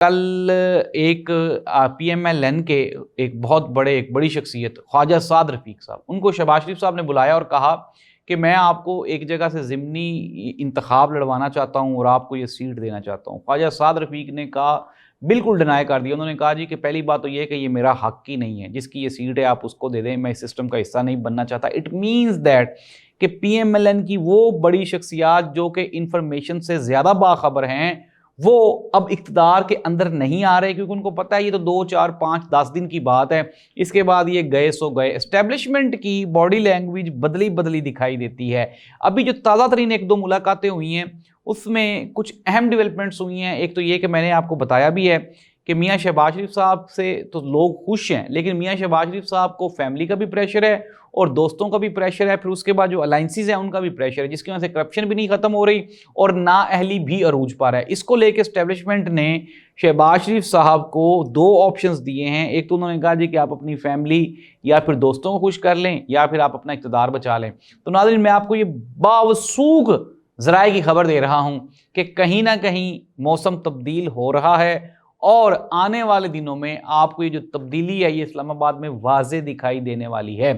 کل ایک PMLN کے ایک بڑی شخصیت خواجہ سعد رفیق صاحب، ان کو شہباز شریف صاحب نے بلایا اور کہا کہ میں آپ کو ایک جگہ سے ضمنی انتخاب لڑوانا چاہتا ہوں اور آپ کو یہ سیٹ دینا چاہتا ہوں۔ خواجہ سعد رفیق نے کہا، بالکل ڈینائی کر دیا۔ انہوں نے کہا جی کہ پہلی بات تو یہ ہے کہ یہ میرا حق ہی نہیں ہے، جس کی یہ سیٹ ہے آپ اس کو دے دیں، میں اس سسٹم کا حصہ نہیں بننا چاہتا۔ اٹ مینز دیٹ کہ PMLN کی وہ بڑی شخصیات جو کہ انفارمیشن سے زیادہ باخبر ہیں، وہ اب اقتدار کے اندر نہیں آ رہے، کیونکہ ان کو پتہ ہے یہ تو 2 4 5 10 دن کی بات ہے، اس کے بعد یہ گئے سو گئے۔ اسٹیبلشمنٹ کی باڈی لینگویج بدلی دکھائی دیتی ہے۔ ابھی جو تازہ ترین 1 2 ملاقاتیں ہوئی ہیں اس میں کچھ اہم ڈیولپمنٹس ہوئی ہیں۔ ایک تو یہ کہ میں نے آپ کو بتایا بھی ہے کہ میاں شہباز شریف صاحب سے تو لوگ خوش ہیں، لیکن میاں شہباز شریف صاحب کو فیملی کا بھی پریشر ہے اور دوستوں کا بھی پریشر ہے، پھر اس کے بعد جو الائنسز ہیں ان کا بھی پریشر ہے، جس کی وجہ سے کرپشن بھی نہیں ختم ہو رہی اور نااہلی بھی عروج پر ہے۔ اس کو لے کے اسٹیبلشمنٹ نے شہباز شریف صاحب کو 2 آپشنز دیے ہیں۔ ایک تو انہوں نے کہا جی کہ آپ اپنی فیملی یا پھر دوستوں کو خوش کر لیں یا پھر آپ اپنا اقتدار بچا لیں۔ تو ناظرین، میں آپ کو یہ باوثوق ذرائع کی خبر دے رہا ہوں کہ کہیں نہ کہیں موسم تبدیل ہو رہا ہے اور آنے والے دنوں میں آپ کو یہ جو تبدیلی ہے یہ اسلام آباد میں واضح دکھائی دینے والی ہے۔